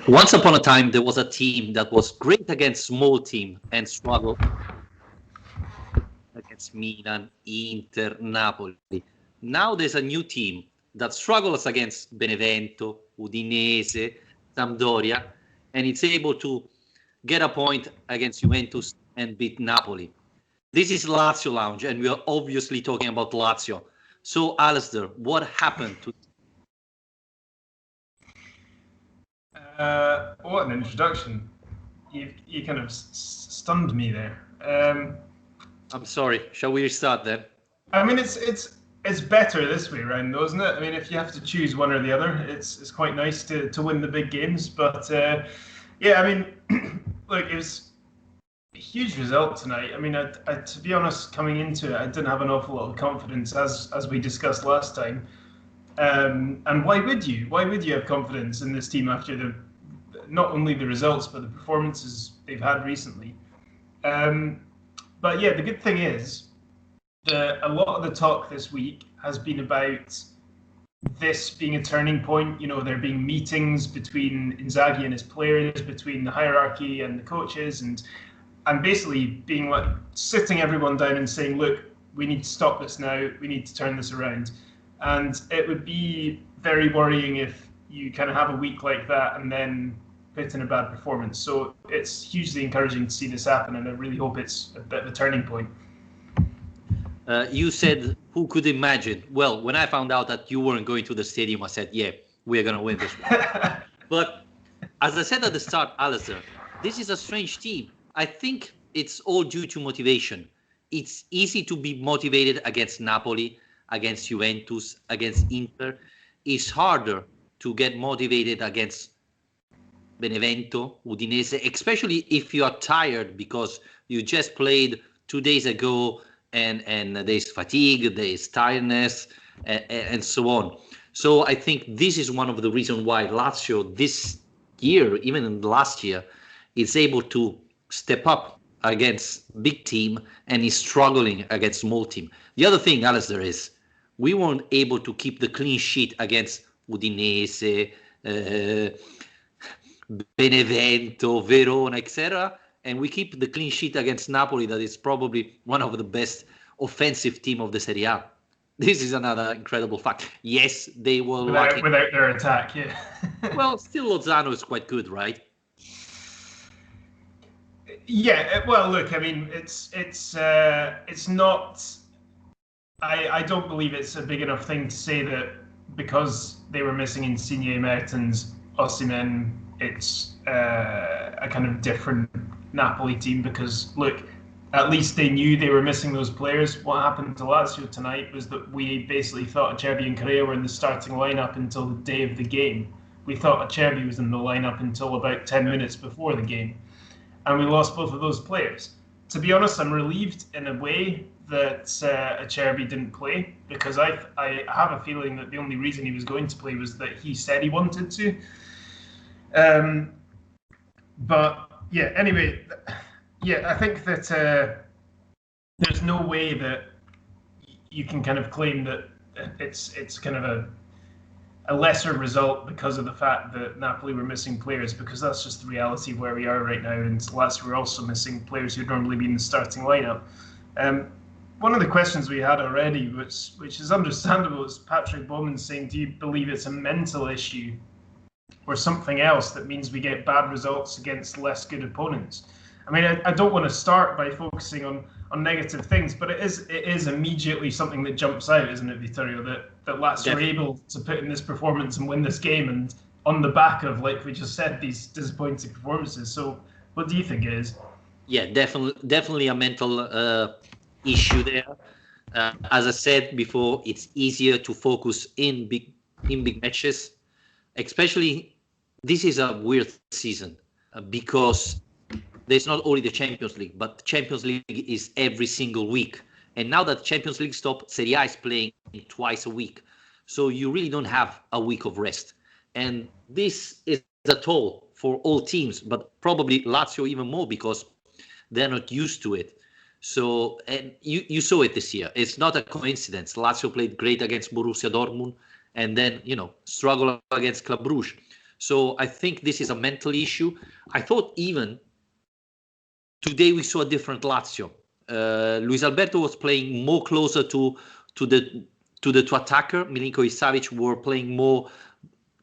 Once upon a time, there was a team that was great against small team and struggled against Milan, Inter, Napoli. Now there's a new team that struggles against Benevento, Udinese, Sampdoria, and it's able to get a point against Juventus and beat Napoli. This is Lazio Lounge, and we are obviously talking about Lazio. So, Alistair, what happened to... What an introduction. You kind of stunned me there. I'm sorry. Shall we restart then? I mean, it's better this way around, though, isn't it? I mean, if you have to choose one or the other, it's quite nice to win the big games. But yeah, I mean, look, it was a huge result tonight. I mean, I, to be honest, coming into it, I didn't have an awful lot of confidence, as we discussed last time. And why would you? Why would you have confidence in this team after not only the results but the performances they've had recently? But yeah, the good thing is that a lot of the talk this week has been about this being a turning point. You know, there being meetings between Inzaghi and his players, between the hierarchy and the coaches, and basically being like sitting everyone down and saying, look, we need to stop this now. We need to turn this around. And it would be very worrying if you kind of have a week like that and then put in a bad performance. So it's hugely encouraging to see this happen, and I really hope it's a bit of a turning point. You said, who could imagine? Well, when I found out that you weren't going to the stadium, I said, yeah, we're going to win this one. But as I said at the start, Alistair, this is a strange team. I think it's all due to motivation. It's easy to be motivated against Napoli, against Juventus, against Inter. It's harder to get motivated against Benevento, Udinese, especially if you are tired because you just played 2 days ago and there's fatigue, there's tiredness, and so on. So I think this is one of the reasons why Lazio this year, even in last year, is able to step up against big team and is struggling against small team. The other thing, Alistair, is we weren't able to keep the clean sheet against Udinese, Benevento, Verona, etc. And we keep the clean sheet against Napoli, that is probably one of the best offensive team of the Serie A. This is another incredible fact. Yes, they were without their attack, yeah. Well, still Lozano is quite good, right? Yeah, well, look, I mean, it's not. I don't believe it's a big enough thing to say that because they were missing Insigne, Mertens, Osimhen, it's a kind of different Napoli team. Because look, at least they knew they were missing those players. What happened to Lazio tonight was that we basically thought Acerbi and Pereira were in the starting lineup until the day of the game. We thought Acerbi was in the lineup until about 10 minutes before the game. And we lost both of those players. To be honest, I'm relieved in a way that Acerbi didn't play, because I have a feeling that the only reason he was going to play was that he said he wanted to. But yeah, anyway, yeah, I think that there's no way that you can kind of claim that it's kind of a lesser result because of the fact that Napoli were missing players, because that's just the reality of where we are right now. And Lazio were also missing players who'd normally be in the starting lineup. One of the questions we had already, which is understandable, is Patrick Bowman saying, do you believe it's a mental issue or something else that means we get bad results against less good opponents? I mean, I don't want to start by focusing on negative things, but it is immediately something that jumps out, isn't it, Vittorio, that Lazio are able to put in this performance and win this game, and on the back of, like we just said, these disappointing performances. So what do you think it is? Yeah, definitely a mental issue there. As I said before, it's easier to focus in big matches. Especially, this is a weird season because there's not only the Champions League, but the Champions League is every single week. And now that Champions League stopped, Serie A is playing twice a week. So you really don't have a week of rest. And this is a toll for all teams, but probably Lazio even more because they're not used to it. So, and you saw it this year. It's not a coincidence. Lazio played great against Borussia Dortmund and then, struggle against Club Brugge. So I think this is a mental issue. I thought even today we saw a different Lazio. Luis Alberto was playing more closer to the attacker. Milinkovic Savic were playing more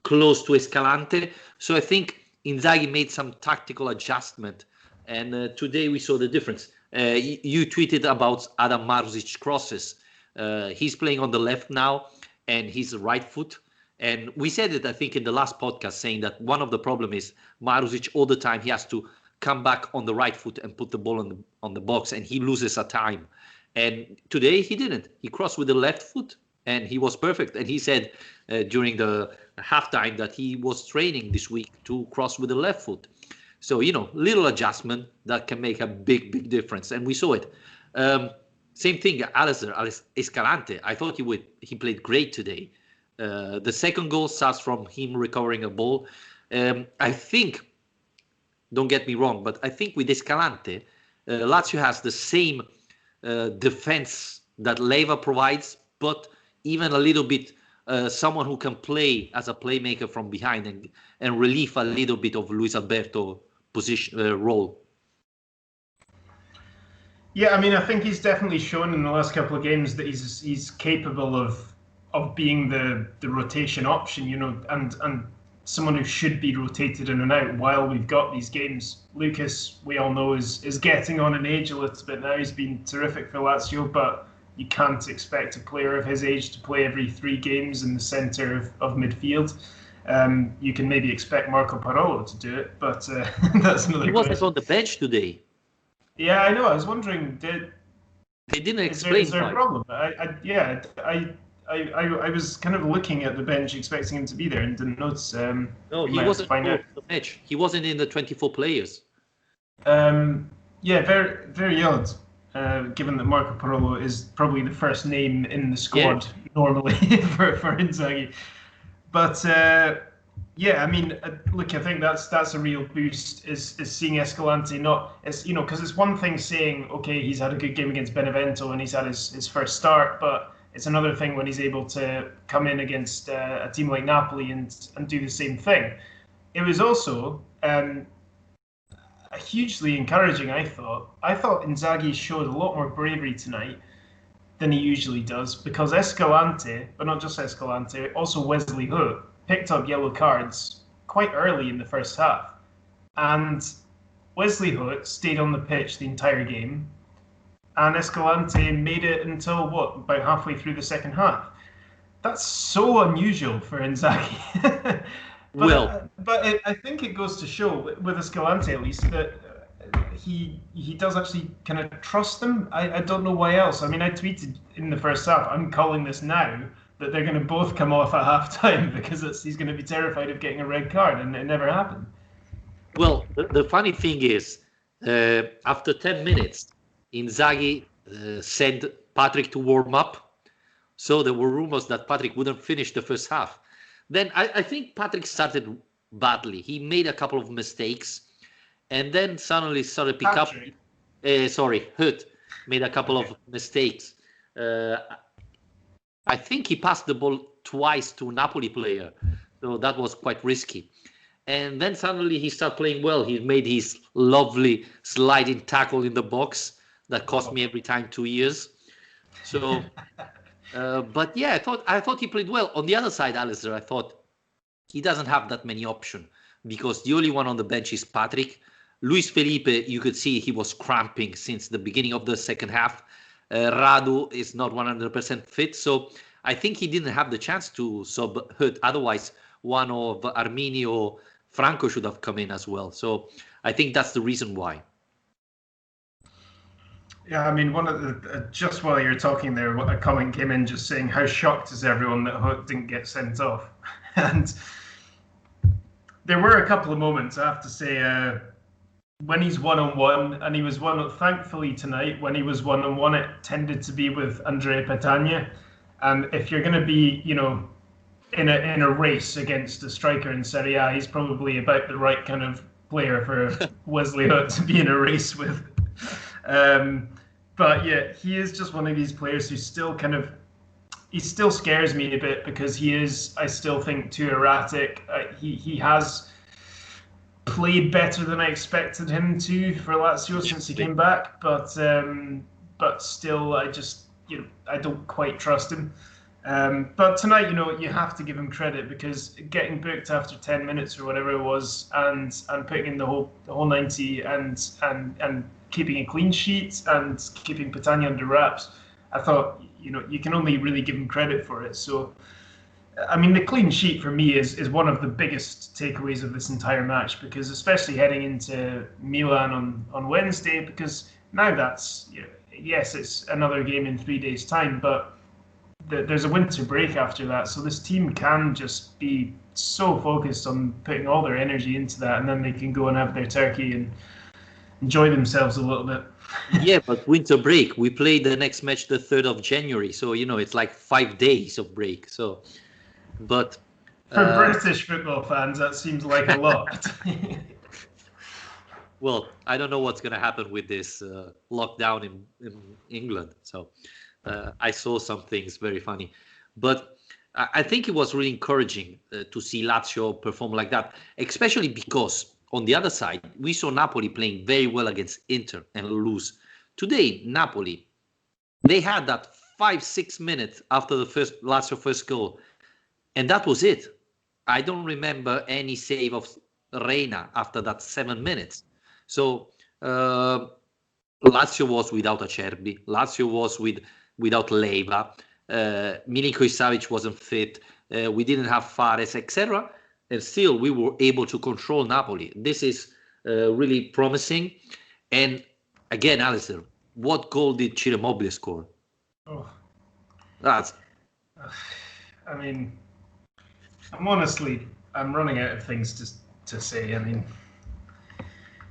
close to Escalante. So I think Inzaghi made some tactical adjustment. And today we saw the difference. You tweeted about Adam Maruzic's crosses. He's playing on the left now, and he's right foot. And we said it, I think, in the last podcast, saying that one of the problem is Maruzic all the time he has to come back on the right foot and put the ball on the box, and he loses a time. And today he didn't. He crossed with the left foot, and he was perfect. And he said during the halftime that he was training this week to cross with the left foot. So, little adjustment that can make a big, big difference. And we saw it. Same thing, Alex Escalante. I thought he played great today. The second goal starts from him recovering a ball. I think, don't get me wrong, but I think with Escalante, Lazio has the same defense that Leva provides, but even a little bit someone who can play as a playmaker from behind and relieve a little bit of Luis Alberto position role. Yeah, I mean, I think he's definitely shown in the last couple of games that he's capable of being the rotation option, and someone who should be rotated in and out while we've got these games. Lucas, we all know, is getting on in age a little bit now. He's been terrific for Lazio, but you can't expect a player of his age to play every 3 games in the centre of midfield. You can maybe expect Marco Parolo to do it, but that's another question. He wasn't on the bench today. Yeah, I know. I was wondering, they didn't explain. Is there a problem? I was kind of looking at the bench, expecting him to be there, and didn't notice. No, he wasn't on the bench. He wasn't in the 24 players. Yeah, very, very odd. Given that Marco Parolo is probably the first name in the squad normally for Inzaghi. But yeah, I mean, look, I think that's a real boost. Is seeing Escalante because it's one thing saying, okay, he's had a good game against Benevento and he's had his first start, but it's another thing when he's able to come in against a team like Napoli and do the same thing. It was also hugely encouraging, I thought. I thought Inzaghi showed a lot more bravery tonight than he usually does, because Escalante, but not just Escalante, also Wesley Hook, picked up yellow cards quite early in the first half. And Wesley Hook stayed on the pitch the entire game, and Escalante made it until, about halfway through the second half. That's so unusual for Inzaghi. But I think it goes to show, with Escalante at least, that he does actually kind of trust them. I don't know why else. I mean, I tweeted in the first half, I'm calling this now, that they're going to both come off at half-time because he's going to be terrified of getting a red card, and it never happened. Well, the funny thing is, after 10 minutes, Inzaghi sent Patrick to warm up. So there were rumors that Patrick wouldn't finish the first half. Then I think Patrick started badly. He made a couple of mistakes, and then suddenly started pick up. Hut made a couple of mistakes. I think he passed the ball twice to a Napoli player, so that was quite risky. And then suddenly he started playing well. He made his lovely sliding tackle in the box that cost me every time 2 years. So, but yeah, I thought he played well. On the other side, Alistair, I thought he doesn't have that many options, because the only one on the bench is Patrick. Luis Felipe, you could see he was cramping since the beginning of the second half. Radu is not 100% fit, so I think he didn't have the chance to sub Hurt. Otherwise, one of Armini or Franco should have come in as well. So I think that's the reason why. Yeah, I mean, one of the just while you're talking there, a comment came in just saying how shocked is everyone that Hook didn't get sent off, and there were a couple of moments, I have to say, when he's one-on-one, and he was thankfully tonight, when he was one-on-one, it tended to be with Andrea Petagna. And if you're going to be, in a race against a striker in Serie A, he's probably about the right kind of player for Wesley Hook to be in a race with. But yeah, he is just one of these players who still he still scares me a bit because I still think, too erratic. He has played better than I expected him to for Lazio since he came back, but still, I don't quite trust him. But tonight, you have to give him credit because getting booked after 10 minutes or whatever it was, and putting in the whole 90 and keeping a clean sheet and keeping Patani under wraps, I thought you can only really give him credit for it. So, I mean, the clean sheet for me is one of the biggest takeaways of this entire match, because especially heading into Milan on Wednesday, because now that's, yes, it's another game in 3 days' time, but there's a winter break after that, so this team can just be so focused on putting all their energy into that, and then they can go and have their turkey and enjoy themselves a little bit. Yeah, but winter break, we play the next match the 3rd of January, so it's like 5 days of break. So, but for British football fans, that seems like a lot. Well, I don't know what's going to happen with this lockdown in England. So I saw some things very funny, but I think it was really encouraging to see Lazio perform like that, especially because on the other side, we saw Napoli playing very well against Inter and lose. Today, Napoli, they had that 5-6 minutes after the Lazio first goal, and that was it. I don't remember any save of Reina after that 7 minutes. So Lazio was without Acerbi. Lazio was without Leiva. Milinkovic Savic wasn't fit. We didn't have Fares, etc. And still, we were able to control Napoli. This is really promising. And again, Alistair, what goal did Ciro Immobile score? Oh, that's. I mean, I'm running out of things to say. I mean,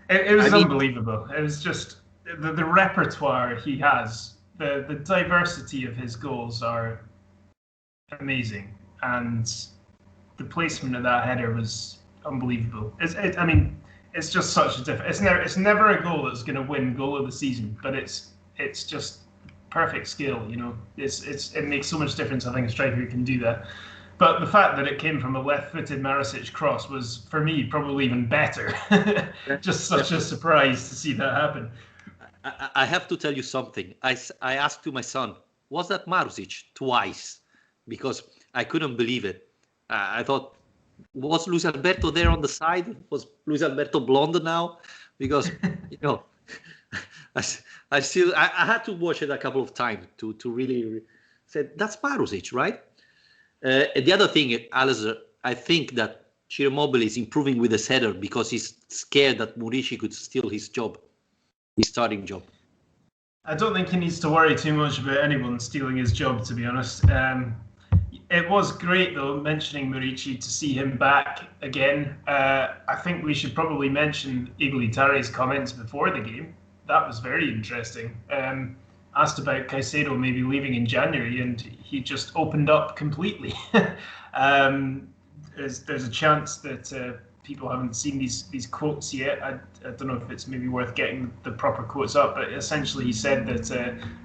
it was unbelievable. It was just the repertoire he has. The diversity of his goals are amazing, and the placement of that header was unbelievable. It's just such a difference. It's never a goal that's going to win goal of the season, but it's just perfect skill. It makes so much difference. I think a striker can do that. But the fact that it came from a left-footed Marasic cross was, for me, probably even better. Just such a surprise to see that happen. I have to tell you something. I asked to my son, was that Marusic? Twice, because I couldn't believe it. I thought, was Luis Alberto there on the side? Was Luis Alberto blonde now? Because I had to watch it a couple of times to really say that's Marusic, right? And the other thing, Alistair, I think that Ciro Immobile is improving with his header because he's scared that Murici could steal his job, his starting job. I don't think he needs to worry too much about anyone stealing his job, to be honest. It was great, though, mentioning Murici, to see him back again. I think we should probably mention Iglitare's comments before the game. That was very interesting. Asked about Caicedo maybe leaving in January, and he just opened up completely. There's a chance that people haven't seen these quotes yet. I don't know if it's maybe worth getting the proper quotes up, but essentially he said that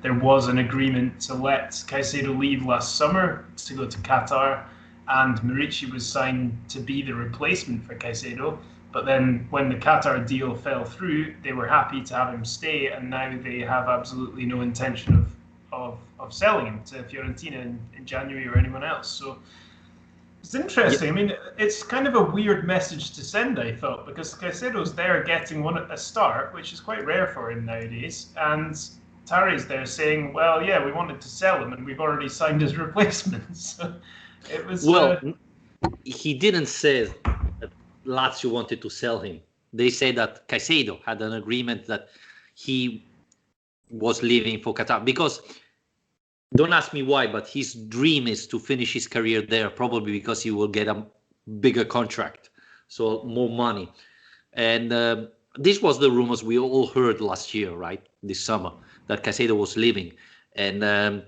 there was an agreement to let Caicedo leave last summer to go to Qatar, and Murici was signed to be the replacement for Caicedo. But then when the Qatar deal fell through, they were happy to have him stay, and now they have absolutely no intention of selling him to Fiorentina in January or anyone else. So it's interesting. Yeah. I mean, it's kind of a weird message to send, I thought, because Caicedo's there getting a start, which is quite rare for him nowadays, and Tari's there saying, well, yeah, we wanted to sell him, and we've already signed his replacement. So it was... Well, he didn't say that Lazio wanted to sell him. They said that Caicedo had an agreement that he was leaving for Qatar, because don't ask me why, but his dream is to finish his career there, probably because he will get a bigger contract, so more money. And this was the rumors we all heard last year, right? This summer, that Caicedo was leaving. And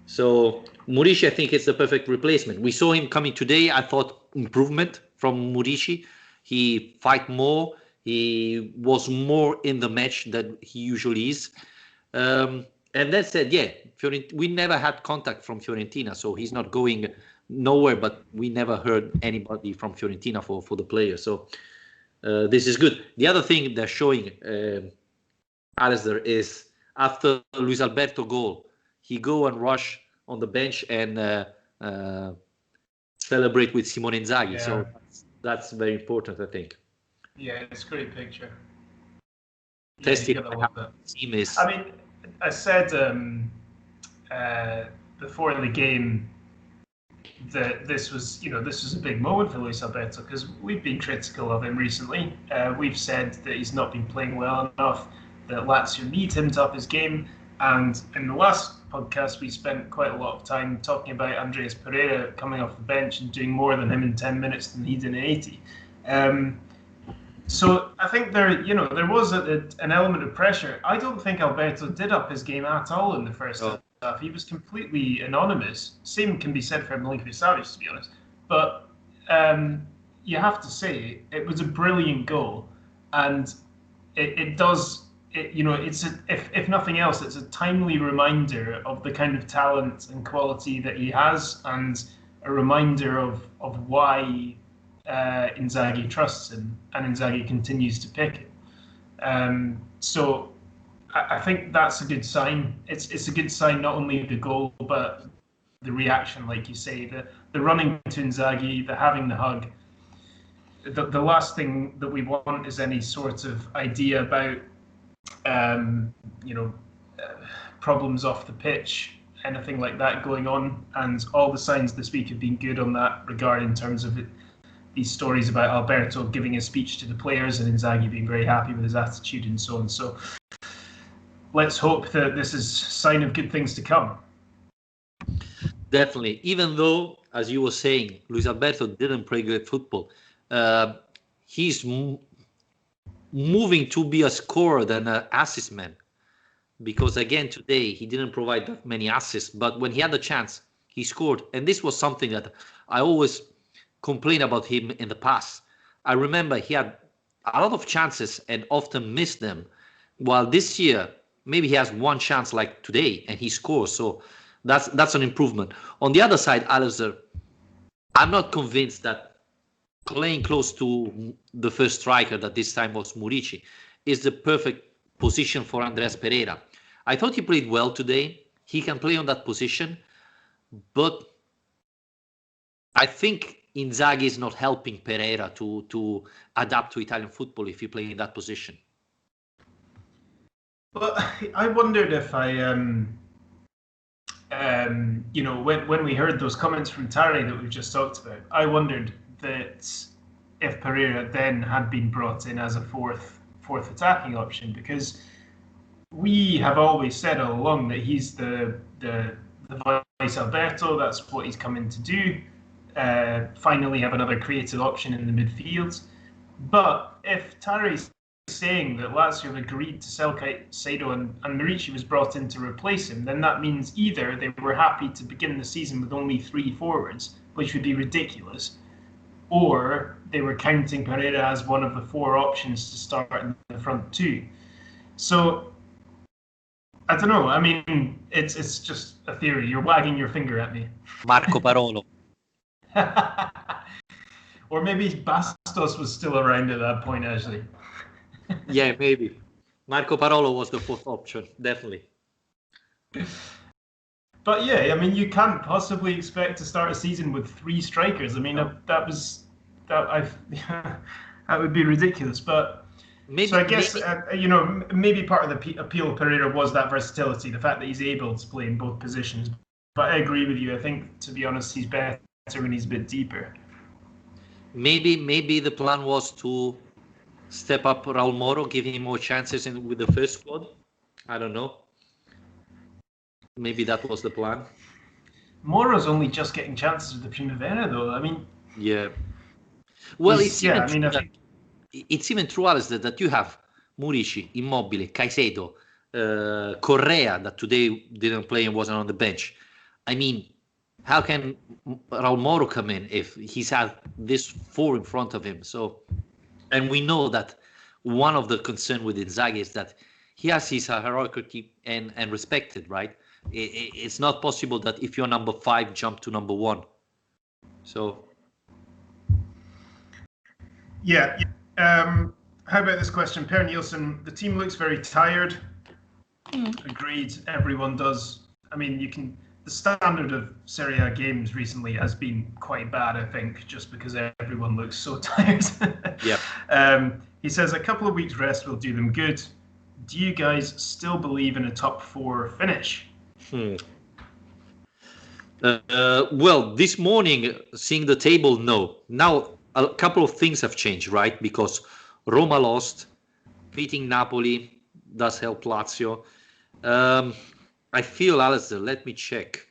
so Murici, I think, is the perfect replacement. We saw him coming today. I thought improvement from Murici. He fight more. He was more in the match than he usually is. And that said, yeah, we never had contact from Fiorentina, so he's not going nowhere. But we never heard anybody from Fiorentina for the player. So this is good. The other thing they're showing, Alistair, is after Luis Alberto goal, he go and rush on the bench and celebrate with Simone Inzaghi. Yeah. So that's very important, I think. Yeah, it's a great picture. Testing how team is. I mean, I said before the game that this was a big moment for Luis Alberto, because we've been critical of him recently. We've said that he's not been playing well enough, that Lazio need him to up his game. And in the last podcast, we spent quite a lot of time talking about Andreas Pereira coming off the bench and doing more than him in 10 minutes than he did in 80. So I think there was an element of pressure. I don't think Alberto did up his game at all in the first half. He was completely anonymous. Same can be said for Milinkovic-Savic, to be honest. But you have to say it was a brilliant goal, and if nothing else, it's a timely reminder of the kind of talent and quality that he has, and a reminder of why Inzaghi trusts him and Inzaghi continues to pick him. So I think that's a good sign. It's a good sign, not only the goal, but the reaction, like you say, the running to Inzaghi, the having the hug. The last thing that we want is any sort of idea about problems off the pitch, anything like that going on. And all the signs this week have been good on that regard, in terms of these stories about Alberto giving a speech to the players and Inzaghi being very happy with his attitude and so on. So let's hope that this is a sign of good things to come. Definitely. Even though, as you were saying, Luis Alberto didn't play great football, he's moving to be a scorer than an assist man. Because again, today, he didn't provide that many assists, but when he had the chance, he scored. And this was something that I always complained about him in the past. I remember he had a lot of chances and often missed them. While this year, maybe he has one chance like today and he scores. So that's an improvement. On the other side, Alistair, I'm not convinced that playing close to the first striker, that this time was Murici, is the perfect position for Andreas Pereira. I thought he played well today. He can play on that position, but I think Inzaghi is not helping Pereira to adapt to Italian football if he plays in that position. Well, I wondered if when we heard those comments from Tari that we've just talked about, I wondered that if Pereira then had been brought in as a fourth attacking option, because we have always said all along that he's the vice Alberto. That's what he's come in to do. Finally have another creative option in the midfield. But if Tari's saying that Lazio have agreed to sell Caicedo and Murici was brought in to replace him, then that means either they were happy to begin the season with only 3 forwards, which would be ridiculous, or they were counting Pereira as one of the 4 options to start in the front 2. So I don't know. I mean, it's just a theory. You're wagging your finger at me. Marco Parolo. Or maybe Bastos was still around at that point, actually. Yeah, maybe. Marco Parolo was the 4th option, definitely. But yeah, I mean, you can't possibly expect to start a season with 3 strikers. I mean, that would be ridiculous. But maybe, so I guess maybe part of the appeal of Pereira was that versatility, the fact that he's able to play in both positions. But I agree with you. I think, to be honest, he's better when he's a bit deeper. Maybe the plan was to step up Raul Moro, give him more chances with the first squad. I don't know. Maybe that was the plan. Moro's only just getting chances with the Primavera, though. I mean, yeah. Well, it's even true, Alistair, that you have Murici, Immobile, Caicedo, Correa, that today didn't play and wasn't on the bench. I mean, how can Raul Moro come in if he's had this 4 in front of him? So, and we know that one of the concern with Inzaghi is that he has his hierarchy and respected, right? It's not possible that if you're number 5, jump to number 1. So. Yeah. How about this question? Per Nielsen, the team looks very tired. Agreed, everyone does. I mean, the standard of Serie A games recently has been quite bad, I think, just because everyone looks so tired. Yeah. He says a couple of weeks rest will do them good. Do you guys still believe in a top 4 finish? Well, this morning, seeing the table, no. Now, a couple of things have changed, right? Because Roma lost, beating Napoli does help Lazio. I feel, Alistair, let me check.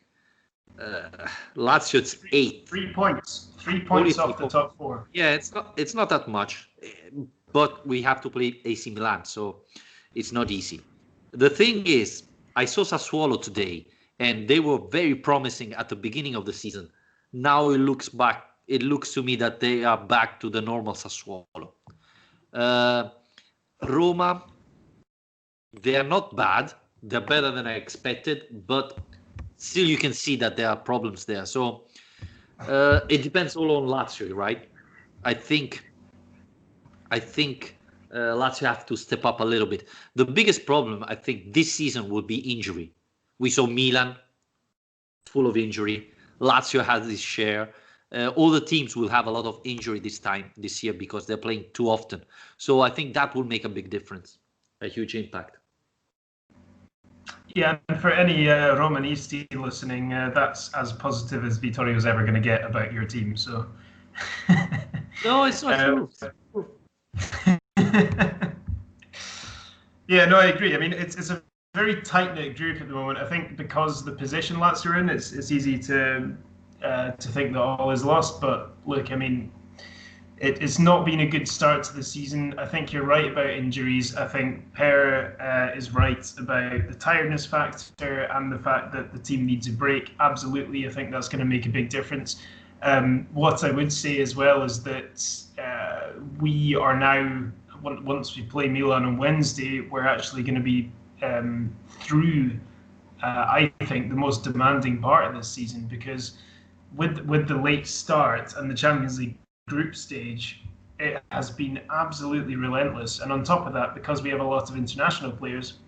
Lazio, it's 8. 3 points. 3 points off the top 4. Yeah, it's not that much. But we have to play AC Milan, so it's not easy. The thing is, I saw Sassuolo today, and they were very promising at the beginning of the season. Now it looks to me that they are back to the normal Sassuolo. Roma, they are not bad. They're better than I expected, but still you can see that there are problems there. So it depends all on Lazio, right? I think Lazio have to step up a little bit. The biggest problem, I think, this season will be injury. We saw Milan full of injury. Lazio has this share. All the teams will have a lot of injury this year because they're playing too often. So I think that will make a big difference, a huge impact. Yeah, and for any Romanisti listening, that's as positive as Vittorio's ever going to get about your team. So. No, it's not true. Yeah, no, I agree. I mean, it's a very tight-knit group at the moment. I think because the position Lazio are in, it's easy to think that all is lost. But look, I mean, it's not been a good start to the season. I think you're right about injuries. I think Per is right about the tiredness factor and the fact that the team needs a break. Absolutely, I think that's going to make a big difference. What I would say as well is that we are now, once we play Milan on Wednesday, we're actually going to be through, I think, the most demanding part of this season, because with the late start and the Champions League group stage, it has been absolutely relentless. And on top of that, because we have a lot of international players,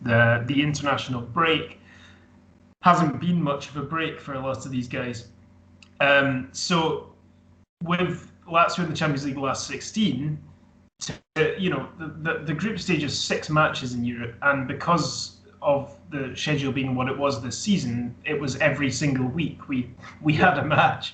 the international break hasn't been much of a break for a lot of these guys. So with Lazio in the Champions League last 16, the group stage is 6 matches in Europe, and because of the schedule being what it was this season, it was every single week we had a match,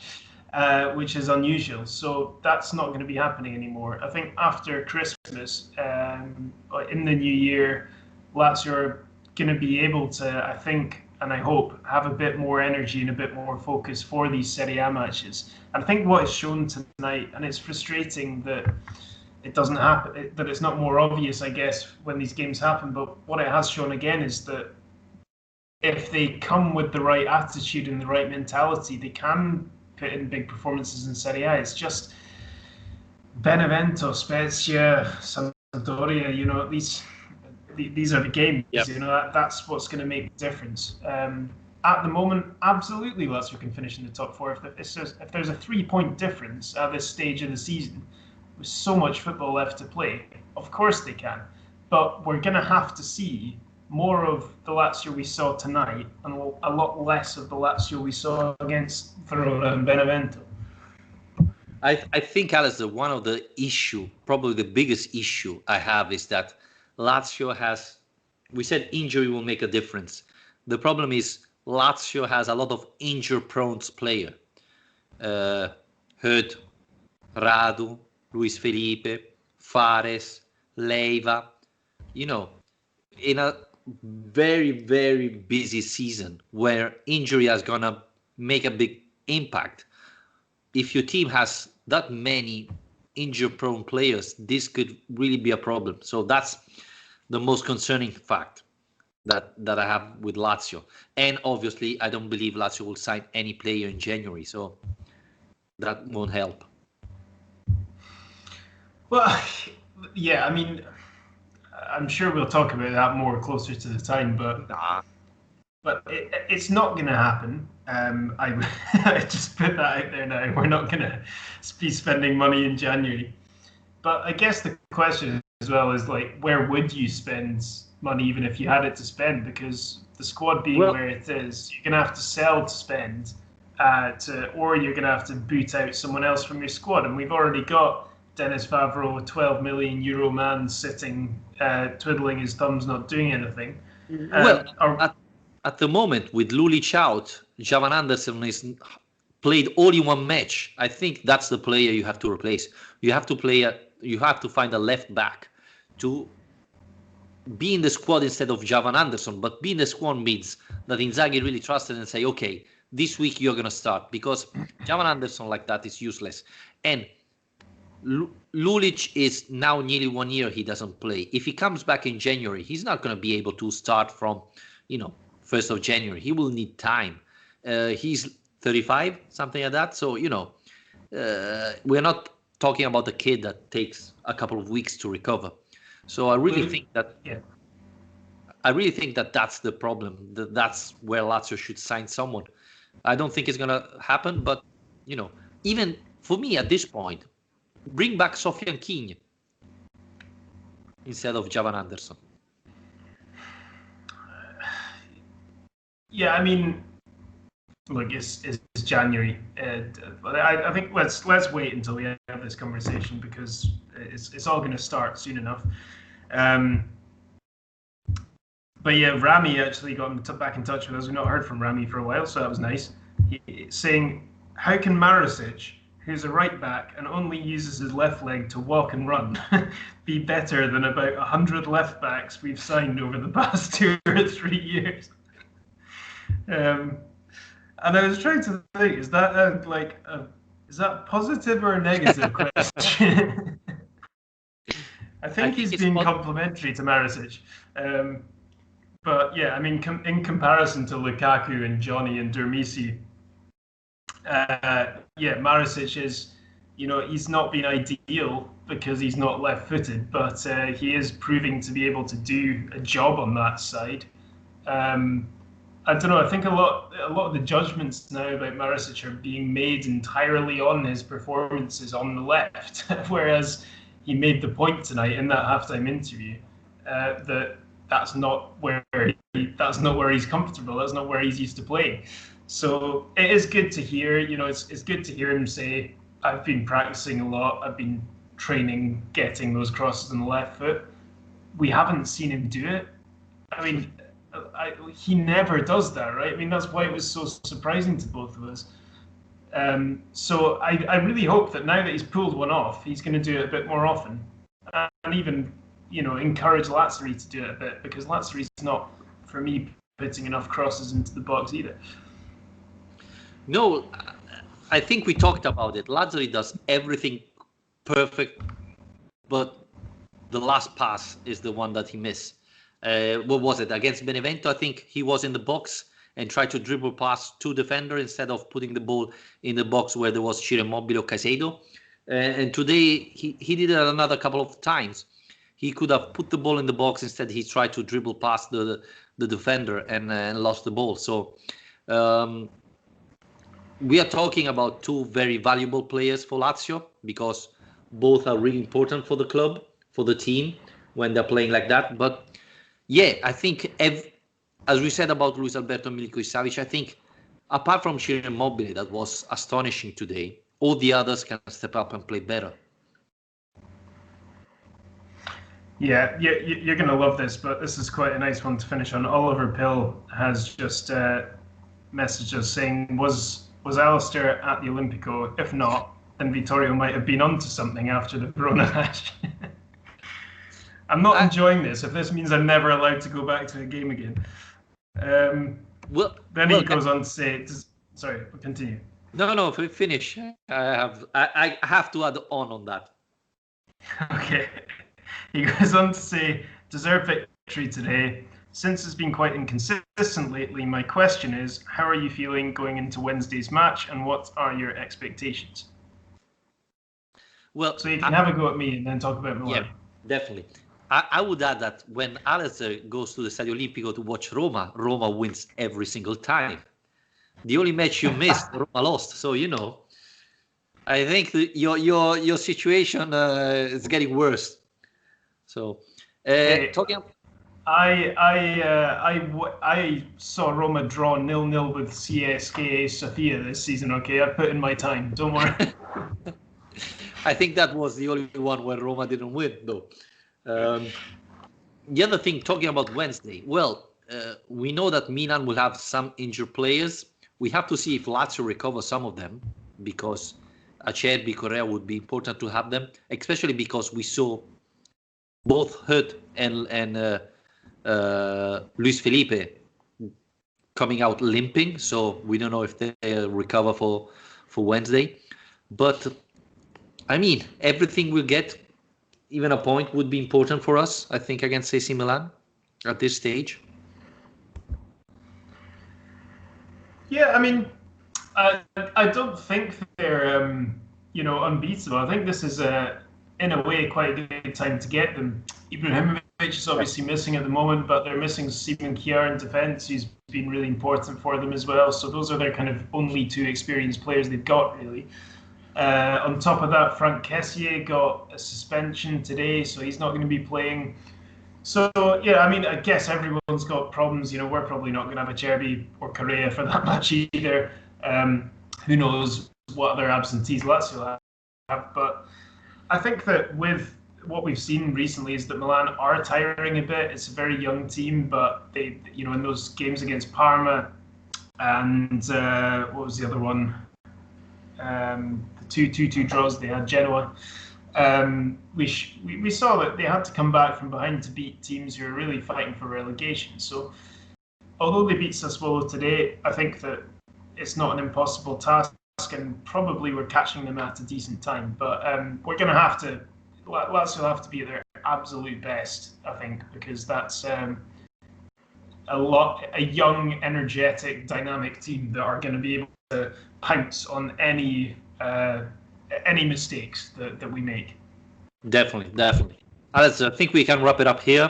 which is unusual. So that's not going to be happening anymore. I think after Christmas, in the new year, Lazio are going to be able to, I think, and I hope, have a bit more energy and a bit more focus for these Serie A matches. And I think what is shown tonight, and it's frustrating that it doesn't happen, that it's not more obvious, I guess, when these games happen, but what it has shown again is that if they come with the right attitude and the right mentality, they can put in big performances in Serie A. It's just Benevento, Spezia, Sampdoria, these are the games. Yep. That's what's going to make the difference. At the moment, absolutely, Lazio can finish in the top 4. If there's a 3-point difference at this stage of the season, with so much football left to play, of course they can. But we're going to have to see more of the Lazio we saw tonight and a lot less of the Lazio we saw against Verona and Benevento. I think, Alistair, one of the issue, probably the biggest issue I have, is that Lazio has, we said injury will make a difference. The problem is Lazio has a lot of injury-prone players. Hurd, Radu, Luis Felipe, Fares, Leiva. In a very, very busy season where injury is going to make a big impact, if your team has that many injury-prone players, this could really be a problem. So that's the most concerning fact that I have with Lazio. And obviously, I don't believe Lazio will sign any player in January, so that won't help. Well, yeah, I mean, I'm sure we'll talk about that more closer to the time, but it's not going to happen. I just put that out there now. We're not going to be spending money in January. But I guess the question as well is, like, where would you spend money even if you had it to spend? Because the squad being where it is, you're going to have to sell to spend, or you're going to have to boot out someone else from your squad. And we've already got Dennis Favreau, a 12 million euro man, sitting, twiddling his thumbs, not doing anything. At the moment, with Lulic out, Javan Anderson is played only one match. I think that's the player you have to replace. You have to find a left back to be in the squad instead of Javan Anderson. But being in the squad means that Inzaghi really trusted and say, okay, this week you're going to start, because Javan Anderson like that is useless. And Lulic is now nearly 1 year he doesn't play. If he comes back in January, he's not going to be able to start from, 1st of January. He will need time. He's 35, something like that. So, we're not talking about a kid that takes a couple of weeks to recover. So I really think that that's the problem. That's where Lazio should sign someone. I don't think it's going to happen, but, even for me at this point, bring back Sofian King instead of Javan Anderson. Yeah, I mean, look, it's January. I think let's wait until we have this conversation, because it's all going to start soon enough. But yeah, Rami actually got back in touch with us. We've not heard from Rami for a while, so that was nice. Saying, how can Marisic, who's a right back and only uses his left leg to walk and run, be better than about 100 left backs we've signed over the past 2 or 3 years? And I was trying to think, is that is that positive or a negative question? I think he's been complimentary to Marisic. But yeah, I mean, in comparison to Lukaku and Johnny and Dermisi, Marisic is, he's not been ideal because he's not left-footed, but he is proving to be able to do a job on that side. I don't know. I think a lot of the judgments now about Marisic are being made entirely on his performances on the left, whereas he made the point tonight in that halftime interview that's not where he's comfortable. That's not where he's used to playing. So it is good to hear. It's good to hear him say, "I've been practicing a lot. I've been training, getting those crosses on the left foot." We haven't seen him do it. I mean, he never does that, right? I mean, that's why it was so surprising to both of us. So I really hope that now that he's pulled one off, he's going to do it a bit more often, and even encourage Lazzari to do it a bit, because Lazzari's not, for me, putting enough crosses into the box either. No, I think we talked about it. Lazzari does everything perfect, but the last pass is the one that he missed. What was it? Against Benevento, I think he was in the box and tried to dribble past 2 defenders instead of putting the ball in the box where there was Ciro Immobile or Caicedo. And today he did it another couple of times. He could have put the ball in the box. Instead, he tried to dribble past the defender and lost the ball. So we are talking about 2 very valuable players for Lazio, because both are really important for the club, for the team, when they're playing like that. But yeah, I think, as we said about Luis Alberto and Milinkovic-Savic, I think apart from Ciro Immobile, that was astonishing today, all the others can step up and play better. Yeah, you're going to love this, but this is quite a nice one to finish on. Oliver Pill has just messaged us saying, was Alistair at the Olimpico? If not, then Vittorio might have been onto something after the Verona match. I'm not enjoying this. If this means I'm never allowed to go back to a game again. He goes on to say, sorry, continue. No, finish. I have to add on that. Okay. He goes on to say, deserved victory today. Since it's been quite inconsistent lately, my question is, how are you feeling going into Wednesday's match, and what are your expectations? Well, so you can have a go at me and then talk about Milan. Yeah, definitely. I would add that when Alistair goes to the Stadio Olimpico to watch Roma, Roma wins every single time. The only match you missed, Roma lost. So I think your situation is getting worse. So talking. I saw Roma draw 0-0 with CSKA Sofia this season. Okay, I put in my time. Don't worry. I think that was the only one where Roma didn't win, though. The other thing, talking about Wednesday, well, we know that Milan will have some injured players. We have to see if Lazio recovers some of them, because Acerbi, Correa would be important to have them, especially because we saw both Hurt and Luis Felipe coming out limping, so we don't know if they recover for Wednesday. But I mean, everything we'll get, even a point, would be important for us, I think, against AC Milan at this stage. Yeah, I mean, I don't think they're unbeatable. I think this is in a way quite a good time to get them. Ibrahimovic is obviously missing at the moment, but they're missing Simon Kjaer in defence, who's been really important for them as well. So those are their kind of only two experienced players they've got, really. On top of that, Frank Kessié got a suspension today, so he's not going to be playing. So, yeah, I mean, I guess everyone's got problems. We're probably not going to have Acerbi or Correa for that match either. Who knows what other absentees Lazio have. But I think that with what we've seen recently is that Milan are tiring a bit. It's a very young team, but they, in those games against Parma and what was the other one? The 2-2 draws they had, Genoa. We saw that they had to come back from behind to beat teams who are really fighting for relegation. So, although they beat Sassuolo today, I think that it's not an impossible task, and probably we're catching them at a decent time. But we're going to have to, Lazio will have to be at their absolute best, I think, because that's a young, energetic, dynamic team that are going to be able to pounce on any mistakes that we make. Definitely. Alex, I think we can wrap it up here.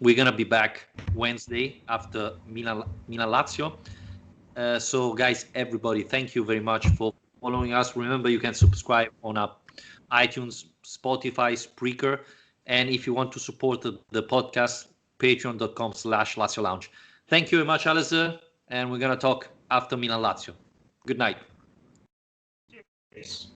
We're going to be back Wednesday after Milan Lazio. So, guys, everybody, thank you very much for following us. Remember, you can subscribe on our iTunes, Spotify, Spreaker. And if you want to support the podcast, patreon.com/Lazio Lounge. Thank you very much, Alistair. And we're going to talk after Milan Lazio. Good night. Yes.